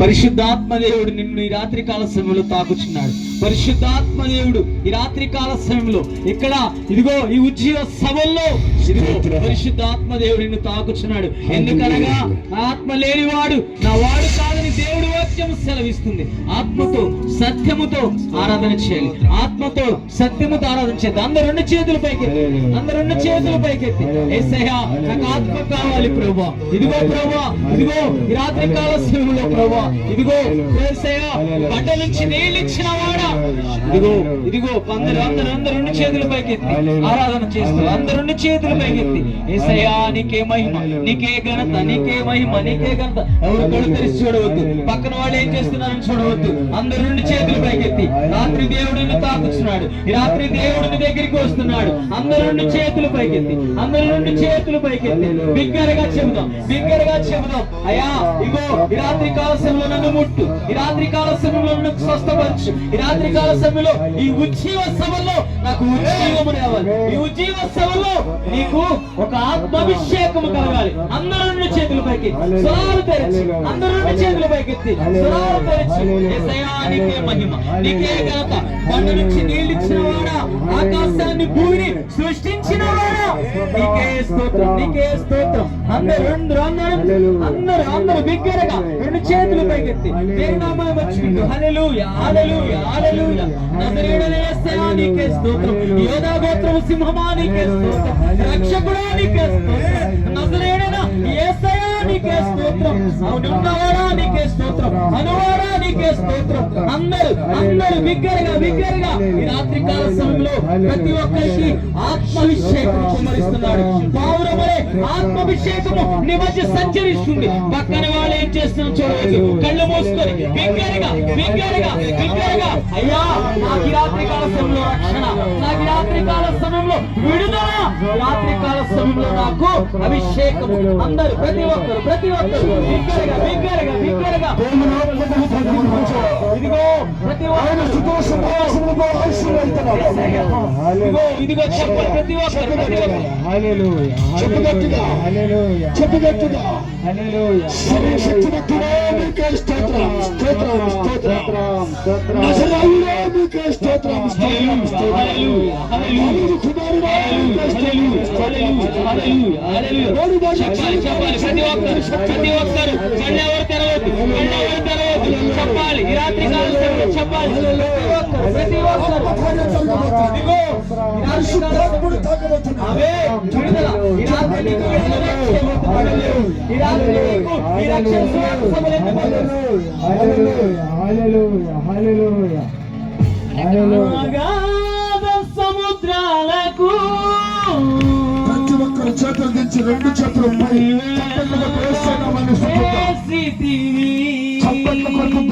పరిశుద్ధాత్మ దేవుడు నిన్ను ఈ రాత్రి కాల సమయంలో తాకుచున్నాడు. పరిశుద్ధాత్మ దేవుడు ఈ రాత్రి కాల సమయంలో ఇక్కడ ఇదిగో ఈ ఉజ్జీవ సభల్లో ఇదిగో పరిశుద్ధాత్మ దేవుడు నిన్ను తాకుచున్నాడు. ఎందుకనగా ఆత్మ లేనివాడు నా వాడు కాదని దేవుడు వాక్యం సెలవిస్తుంది. ఆత్మతో సత్యముతో ఆరాధన చేయాలి. ఆత్మతో సత్యముతో ఆరాధన చేయాలి. అందరు రెండు చేతులు పైకెత్తి, అందరు రెండు చేతులు పైకెత్తి, యేసయ్యా నాకు ఆత్మ కావాలి ప్రభువా, ఇదిగో ప్రభువా, ఇదిగో ఈ రాత్రి కాల సమయంలో ప్రభువా, ఇదిగో యేసయ్యా బండ నుంచి నీళ్ళు ఇచ్చిన వాడా, ఇదిగో ఇదిగో అందరు రెండు చేతుల పైకెత్తి ఆరాధన చేస్తారు. అందరు రెండు చేతుల పైకెత్తి యేసయ్యా నీకే మహిమ, నీకే ఘనత, నీకే మహిమ, నీకే ఘనత. ఎవరు కళ్ళు తెరిచి చూడవద్దు, పక్కన వాళ్ళు ఏం చేస్తున్నారని చూడవద్దు. అందరు రెండు చేతుల పైకెత్తి రాత్రి దేవుడిని తాకుతున్నాడు. ఈ రాత్రి దేవుడిని దగ్గరికి వస్తున్నాడు. అందరు రెండు చేతులు పైకెత్తి, అందరు రెండు చేతులు పైకెత్తి బిగ్గరగా చెబుదాం, బిగ్గరగా చెబుదాం. అయ్యా ఇగో ఈ రాత్రి కాల సమయంలో నన్ను ముట్టు, ఈ రాత్రి కాల సమయంలో నన్ను స్వస్థపరచు. ఈ రాత్రి కాల సమయంలో ఈ ఉజ్జీవ సభలో నాకు ఉజ్జీవము రావాలి. ఈ ఉజ్జీవ సభలో నీకు ఒక ఆత్మాభిషేకము కలగాలి. అందరూ రెండు చేతుల పైకి స్వరాలు తెరిచి, అందరూ రెండు చేతుల పైకెత్తి స్వరాలు తెరిచి యేసయ్యా నీకే మహిమ, నీకే ఘనత. బండ నుంచి నీళ్ళు ఇచ్చిన వాడా, ఆకాశాన్ని భూమిని సృష్టించిన వాడా, నీకే స్తోత్రం, నీకే స్తోత్రం. అందరూ బిగ్గరగా రెండు చేతులు పైకెత్తి దేవుని నామమున వచ్చుకుంటూ హల్లెలూయా హల్లెలూయా హల్లెలూయా. నజరేయుడైన యేసయ్యా నీకే స్తోత్రం. యోధా గోత్రము సింహమా నీకే స్తోత్రం. రక్షకుడా నీకే స్తోత్రం. నజరేయుడైన యేసయ్యా నీకే స్తోత్రం. అవునున్నవాడా నీకే స్తోత్రం. అనువాడా నీకే స్తోత్రం. అందరూ బిగ్గరగా ఈ రాత్రి కాల సమయంలో ప్రతి ఒక్కరికి ఆత్మాభిషేకం కుమ్మరిస్తున్నాడు. పావురమనే ఆత్మాభిషేకము నీ మధ్య సంచరిస్తుంది. పక్కన వాళ్ళు ఏం చేస్తున్నారు చూడవచ్చు. కళ్ళు మూసుకొని బిగ్గరగా అయ్యా నాకు ఈ రాత్రి కాల సమయంలో రక్షణ, నాకు ఈ రాత్రి కాల సమయంలో విడుదల, రాత్రి కాల సమయంలో నాకు అభిషేకము. అందరూ ప్రతి ఒక్కరు బిగ్గరగా ఇదిగో ప్రతి ఒక్కరు ఇదిగో చెప్పండి. ప్రతి ఒక్కరు చెప్పాలి. ఈ రాత్రి కాలం చెప్పాలి. ప్రతి ఒక్కరు సముద్రాలకు ప్రతి ఒక్కరు చేతులు దించి రెండు చేతులు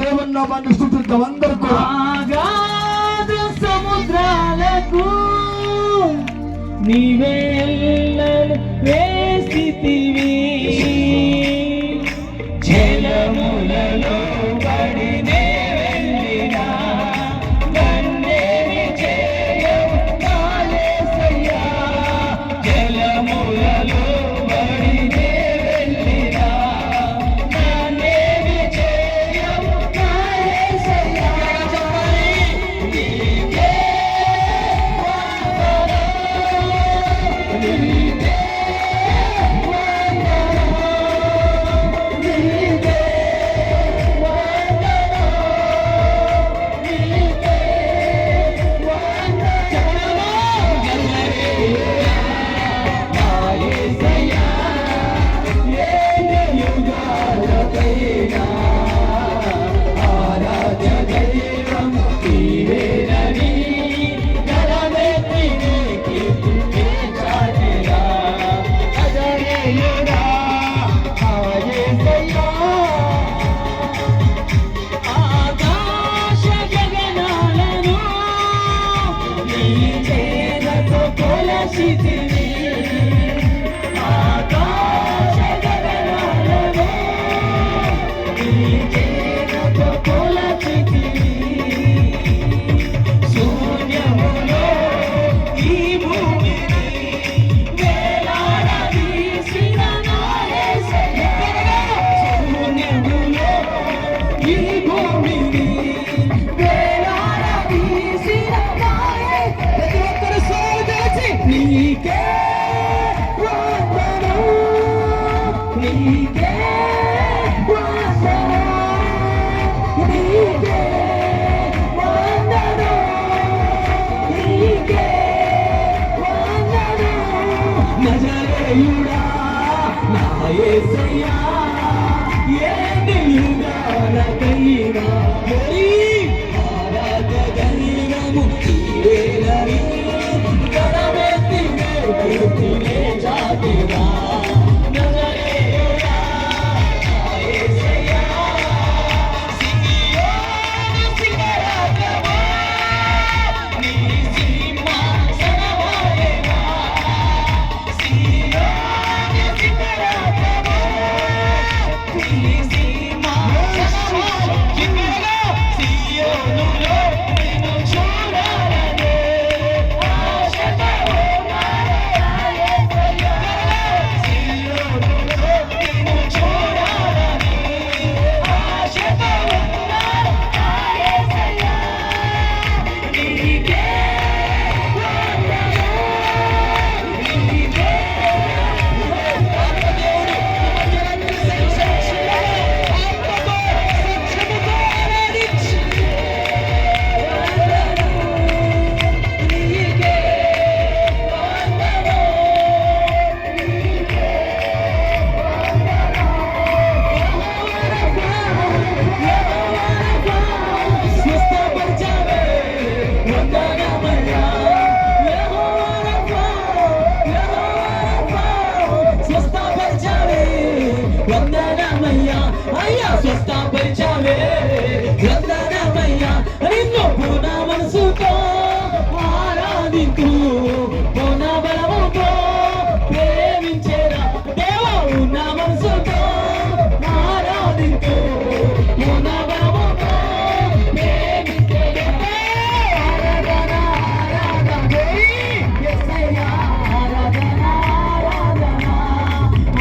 దేవుని నామాన్ని స్తుతిద్దాం. అందరూ సముద్రాలకు నీవే వేసితివి, జలములలో పడినే వెళ్ళినా నన్నేమి చేయవు యేసయ్యా. జలములలో పడినే వెళ్ళినా నన్నేమి చేయవు యేసయ్యా. ఈ భూమిని వేలాడదీసిన నాయే. ప్రతి ఒక్కరు స్వరం తెలిసి నీకే వందనం, నీకే వందనం, నీకే వందనం, నీకే వందనం. నజరేయుడా నా యేసయ్యా, ఏమి యుగాలకైనా ఆరాధగలిగము నీవేనని గణమెత్తి కీర్తినే చాటినా. నజరేయుడా నా యేసయ్యా, సియోను శిఖరాగ్రమా, నీ సింహాసనమాయెనా. సియోను శిఖరాగ్రమా, నీ సింహాసనమాయెనా. సియోనులో నిన్ను చూడాలనే ఆశతో ఉన్నాను యేసయ్యా. సియోనులో నిన్ను చూడాలని ఆశతో ఉన్నాను యేసయ్యా. నీకే వందనం, నీకే ఆత్మదేవుడు మధ్యలోకి సంచరించును. ఆత్మతో సత్యముతో ఆరాధించు. నీకే స్వస్థపరిచావే వందనమయ్యా. యెహోవా స్వస్థపరిచావే వందనమయ్యా. అయ్యా స్వస్థపరిచావే వందనమయ్యా. నిన్ను పూర్ణ మనసుతో ఆరాధింతూ, పూర్ణ బలముతో ప్రేమించేరా దేవా. ఉన్న మనసుతో ఆరాధింతూ, పూర్ణ బలముతో ప్రేమించేరా. ఆరాధన ఆరాధన యేసయ్యా, ఆరాధన ఆరాధన,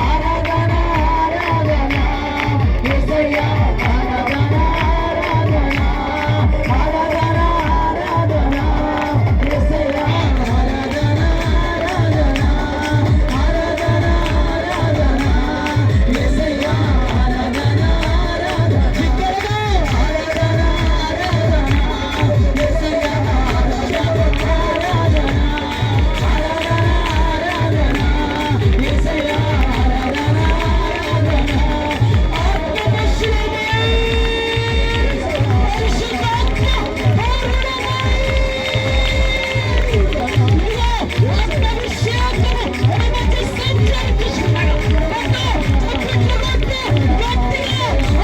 ఆరాధన ఆరాధన యేసయ్యా, ఆరాధన ఆరాధన, ఆరాధన ఆరాధన యేసయ్యా, ఆరాధన ఆరాధన, ఆరాధన ఆరాధన యేసయ్యా, ఆరాధన ఆరాధన. బిగ్గరగా ఆరాధన ఆరాధన యేసయ్యా, ఆరాధన ఆరాధన, ఆరాధన ఆరాధన యేసయ్యా, ఆరాధన ఆరాధన. ఆత్మవశులమై పరిశుద్ధాత్మ పూర్ణమై ఆత్మాభిషేకము మన మధ్య సంచరించుచున్నాడు. గట్టిగా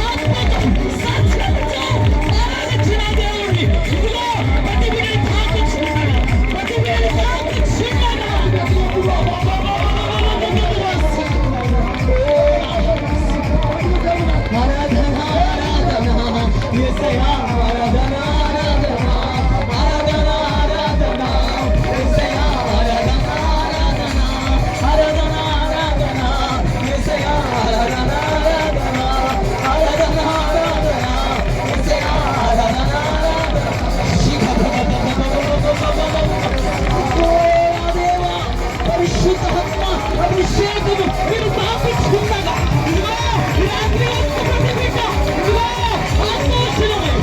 ఆత్మతో సత్యముతో ఆరాధించిన దేవుడిని ఇదిగో ప్రతి వీడిని తాకించున్నాడు, ప్రతి వీడిని తాకించున్నాడు. ఆరాధన ఆరాధన యేసయ్యా, ఆరాధన ఆరాధన, ఆరాధన ఆరాధన యేసయ్యా, ఆరాధన ఆరాధన, ఆరాధన ఆరాధన యేసయ్యా, ఆరాధన ఆరాధన, ఆరాధన ఆరాధన యేసయ్యా, ఆరాధన ఆరాధన. ఓ దేవా, పరిశుద్ధాత్మ అభిషేకము మీరు తాకించుకున్నాగా ఇదిగో ఈ రాత్రి ప్రతి బిడ్డ ఇదిగో ఆత్మవశులమై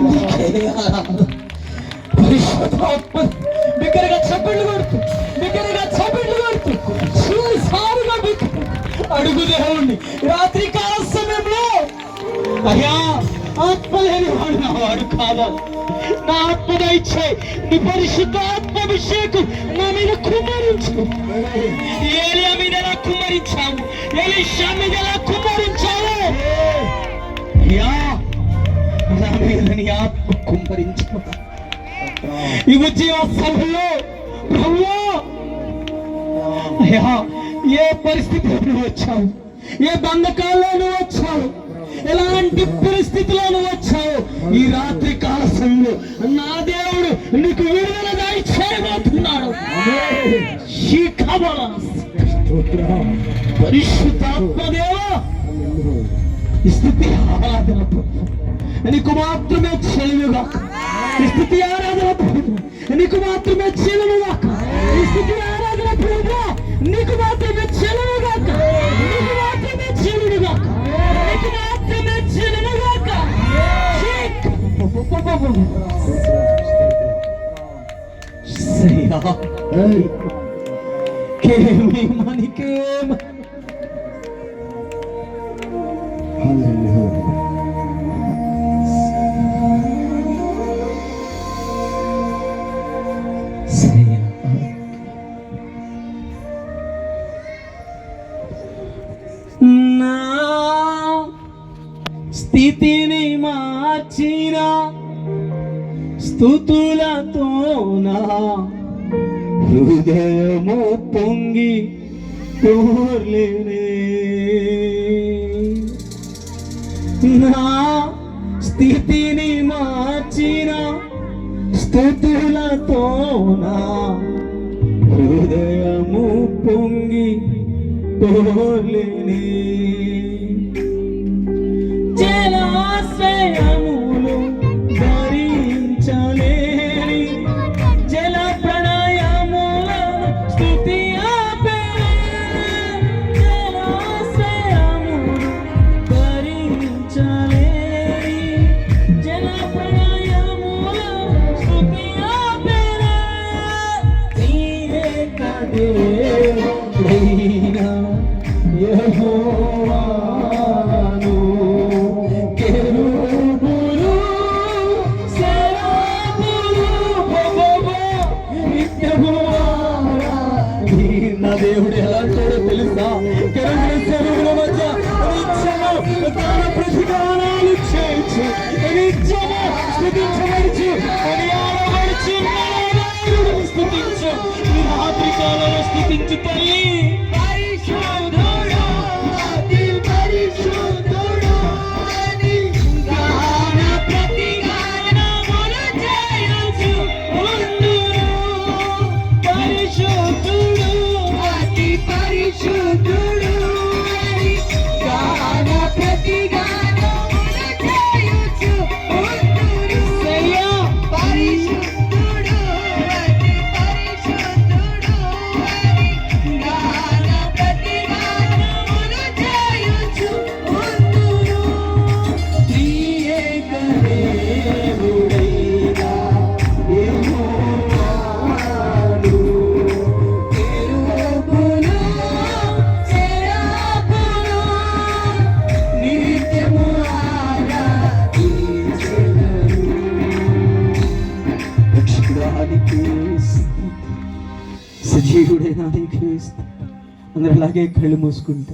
నీకే ఆరాధన. పరిశుద్ధాత్మ బిగ్గరగా చప్పట్లు కొడుతూ చివరిసారిగా అడుగు దేవుణ్ణి. రాత్రి కాల సమయంలో అయ్యా ఆత్మ లేని వాడు నా వాడు కాదా, నా ఆత్మ దయచేయి, నీ పరిశుద్ధాత్మాభిషేకం నా మీద కుమ్మరించు. ఏలియా మీద ఎలా కుమ్మరించావు, ఎలీషా మీద ఎలా కుమ్మరించావు, అయ్యా నా మీద నీ ఆత్మ కుమ్మరించు. ఈ ఉద్యోగ సభలో ప్రభువా అయ్యా ఏ పరిస్థితిలో నువ్వు వచ్చావు, ఏ బంధకాల్లో నువ్వు వచ్చావు, ఎలాంటి పరిస్థితిలో నువ్వు వచ్చావు, ఈ రాత్రి కాల సమయంలో నా దేవుడు నీకు విడుదల దయచేయబోతున్నాడు. పరిశుద్ధాత్మదేవా ఈ స్థితి ఆరాధన నీకు మాత్రమే చెలువుగా, ఈ స్థితి ఆరాధన నీకు మాత్రమే చెలువుగాక, ఈ స్థితి ఆరాధన నీకు మాత్రమే చెలువుగాక, నీకు మాత్రమే చెలువుగాక, నీకు మాత్రమే చెలువుగాక. నా స్థితిని మార్చిన స్తుతులతో నా హృదయము పొంగి పోర్లేనే. నా స్థితిని మార్చిన స్తుతులతో నా హృదయము పొంగి పోర్లేనే. జలాశయములు భరించలేని జల ప్రణయములను స్తుతి ఆపేనే. జలాశయములు భరించలేని జల ప్రణయములను స్తుతి ఆపేనే. నీవే కదేవైనా యెహోవాను. కెరూబులు సెరాపులు నిత్యము నా దేవుడు ఎలాంటోడో తెలుసా? కెరూబుల చెరువుల మధ్య నిత్యము తాన ప్రతిగానాలు చేయొచ్చు, నిత్యము స్తుతించబడుచు అని ఆడబడుచు దేవుడిని స్తుతించు. ఈ రాత్రి కాలంలో స్తుతించు తల్లి. సజీవుడైన నీకు అందరూ అలాగే కళ్ళు మూసుకుంటే